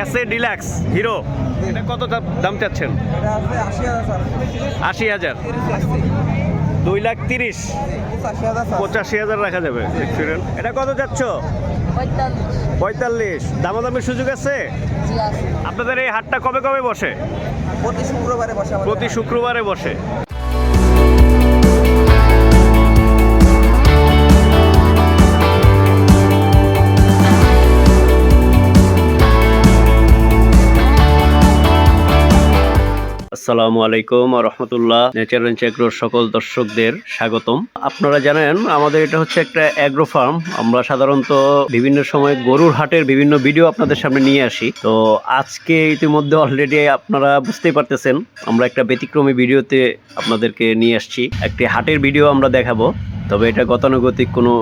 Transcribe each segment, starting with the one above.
SA deluxe hero, এটা কত দাম চাচ্ছেন? ৮০,০০০। 2,30,০০০, ৮৫,০০০ রাখা যাবে। এটা কত চাচ্ছ? ৪৫। দামাদামির সুযোগ আছে? আপনাদের এই হাটটা কবে কবে বসে? প্রতি শুক্রবারে বসে। আসসালামু আলাইকুম ওয়া রাহমাতুল্লাহ। নেচার এন্ড এগ্রোর সকল দর্শকদের স্বাগতম। আপনারা জানেন আমাদের এটা হচ্ছে একটা এগ্রো ফার্ম। আমরা সাধারণত বিভিন্ন সময় গরুর হাটের বিভিন্ন ভিডিও আপনাদের সামনে নিয়ে আসি। তো আজকে ইতিমধ্যে অলরেডি আপনারা বুঝতেই পারতেছেন আমরা একটা ব্যতিক্রমী ভিডিওতে আপনাদেরকে নিয়ে আসছি। একটি হাটের ভিডিও আমরা দেখাবো, তবে এটা গতানুগতিক কোনো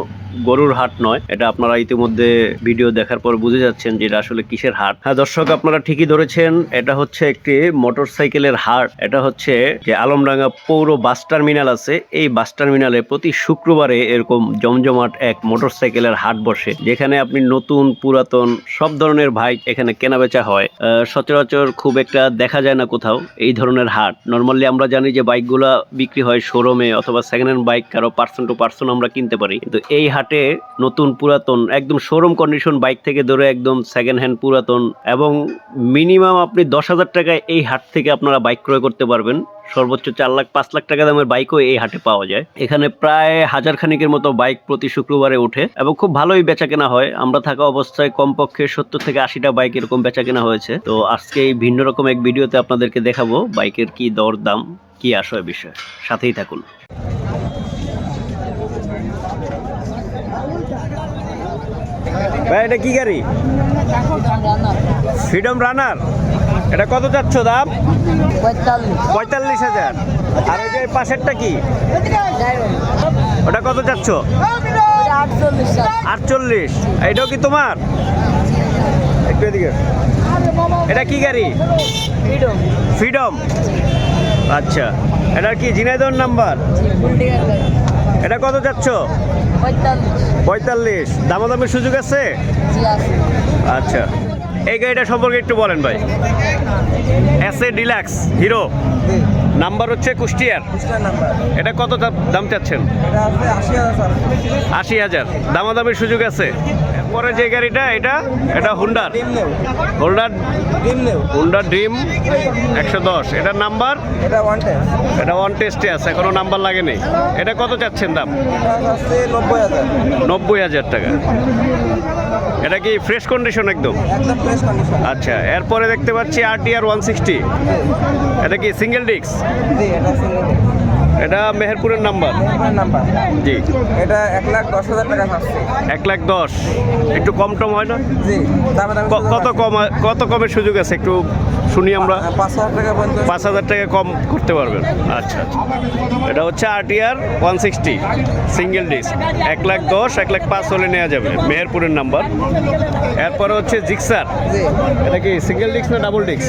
গরুর হাট নয়। এটা আপনারা ইতিমধ্যে ভিডিও দেখার পর বুঝে যাচ্ছেন যে এটা আসলে কিসের হাট। হ্যাঁ দর্শক, আপনারা ঠিকই ধরেছেন, এটা হচ্ছে একটি মোটরসাইকেলের হাট। এটা হচ্ছে যে আলমডাঙ্গা পৌর বাস টার্মিনাল আছে, এই বাস টার্মিনালে প্রতি শুক্রবারে এরকম জমজমাট এক মোটরসাইকেলের হাট বসে, যেখানে আপনি নতুন পুরাতন সব ধরনের বাইক এখানে কেনাবেচা হয়। সচরাচর খুব একটা দেখা যায় না কোথাও এই ধরনের হাট। নর্মালি আমরা জানি যে বাইকগুলা বিক্রি হয় শোরুমে অথবা সেকেন্ড হ্যান্ড বাইক কারো পার্সন টু পার্সন আমরা কিনতে পারি, কিন্তু এই হাটে নতুন পুরাতন একদম শোরুম কন্ডিশন বাইক থেকে ধরে একদম সেকেন্ড হ্যান্ড পুরাতন এবং মিনিমাম আপনি 10,000 টাকায় এই হাট থেকে আপনারা বাইক ক্রয় করতে পারবেন। সর্বোচ্চ 4 লাখ 5 লাখ টাকা দামের বাইকও এই হাটে পাওয়া যায়। এখানে প্রায় 1000 খানিকের মতো বাইক প্রতি শুক্রবারে ওঠে এবং খুব ভালোই বেচা কেনা হয়। আমরা থাকা অবস্থায় কমপক্ষে 70 থেকে 80টা বাইক এরকম বেচা কেনা হয়েছে। তো আজকে এই ভিন্ন রকম এক ভিডিওতে আপনাদেরকে দেখাবো বাইকের কি দর দাম, কি আসয় বিষয়। সাথেই থাকুন। ভাই এটা কি গাড়ি? ফ্রিডম রানার। এটা কত যাচ্ছ দাম? ৪৫,০০০। আর ওই যে পাশেরটা কি, ওটা কত যাচ্ছ? ৪৮। এটাও কি তোমার? একটু এদিকে। এটা কি গাড়ি? ফ্রিডম। আচ্ছা, এটা কি ঝিনাইদহ নাম্বার? এটা কত যাচ্ছ? ৪৫। দামাদামির সুযোগ আছে? আচ্ছা, এই গাড়িটা সম্পর্কে একটু বলেন ভাই। এসএ ডিলাক্স হিরো, নাম্বার হচ্ছে কুষ্টিয়ার। এটা কত দাম চাচ্ছেন? ৮০,০০০। দামাদামির সুযোগ আছে? পরে যে গাড়িটা এটা হুন্ডার ড্রিম ১১০। এটার নাম্বার? এটা ওয়ান টেস্টে আছে, এখনো নাম্বার লাগেনি। এটা কত চাচ্ছেন দাম? ৯০,০০০ টাকা। এটা কি ফ্রেশ কন্ডিশন? একদম। আচ্ছা, এরপরে দেখতে পাচ্ছি RTR 160। এটা কি সিঙ্গেল ডিস্ক? এটা মেহেরপুরের নাম্বার। জি। এটা ১,১০,০০০ টাকা আছে। ১,১০,০০০। একটু কম টম হয় না? জি। কত কমের সুযোগ আছে একটু শুনি আমরা। ৫,০০০ টাকা কম করতে পারবেন? আচ্ছা আচ্ছা। এটা হচ্ছে RTR 160 সিঙ্গেল ডিস্ক। ১,১০,০০০, ১,৫০,০০০ হলে নেওয়া যাবে, মেহেরপুরের নাম্বার। এরপরে হচ্ছে জিক্সার। এটা কি সিঙ্গেল ডিস্ক না ডাবল ডিস্ক?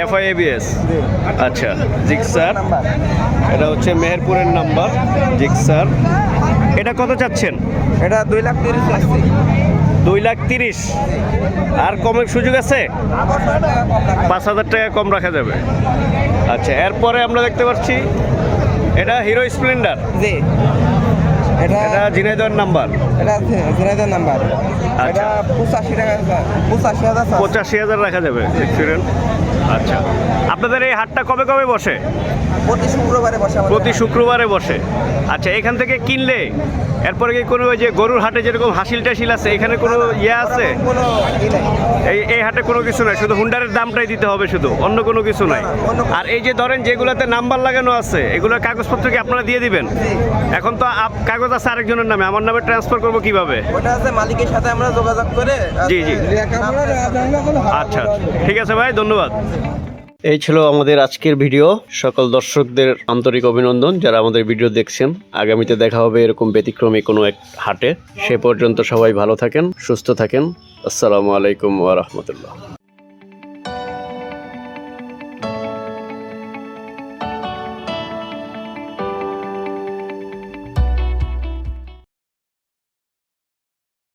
FI ABS। আচ্ছা, জিক্সার। এটা হচ্ছে মেহেরপুরের নাম্বার, জিক্সার। এটা কত চাচ্ছেন? এটা 2,30,০০০। 2,30,০০০। আর কমের সুযোগ আছে? ৫,০০০ টাকা কম রাখা যাবে। আচ্ছা, এরপরে আমরা দেখতে পাচ্ছি এটা হিরো স্প্লেন্ডার। জি। এটা ঝিনাইদহের নাম্বার। এটা ঝিনাইদহ নাম্বার। আচ্ছা, এটা 85 টাকা, 85,০০০। 85,০০০ রাখা যাবে। দেখছিলেন? আচ্ছা, আপনাদের এই হাটটা কবে কবে বসে? প্রতি শুক্রবারে বসে। প্রতি শুক্রবারে বসে। আচ্ছা, এখান থেকে কিনলে এরপরে কি কোনো ওই যে গরুর হাটে যেরকম হাসিল টাসিল আছে, এখানে কোনো ইয়ে আছে? কোনো এই হাটে কোনো কিছু নাই, শুধু হুন্ডারের দামটাই দিতে হবে, শুধু অন্য কোনো কিছু নাই। আর এই যে ধরেন যেগুলোতে নাম্বার লাগানো আছে এগুলোর কাগজপত্র কি আপনারা দিয়ে দিবেন? এখন তো কাগজ আছে আরেকজনের নামে, আমার নামে ট্রান্সফার করবো কিভাবে? ওটা আছে মালিকের সাথে আমরা যোগাযোগ করে। জি জি। আচ্ছা, ঠিক আছে ভাই, ধন্যবাদ। এই ছিল আমাদের আজকের ভিডিও। সকল দর্শকদের আন্তরিক অভিনন্দন যারা আমাদের ভিডিও দেখছেন। আগামীতে দেখা হবে এরকম ব্যতিক্রমী কোনো এক হাটে। সে পর্যন্ত সবাই ভালো থাকেন, সুস্থ থাকেন। আসসালামু আলাইকুম ওয়া রাহমাতুল্লাহ।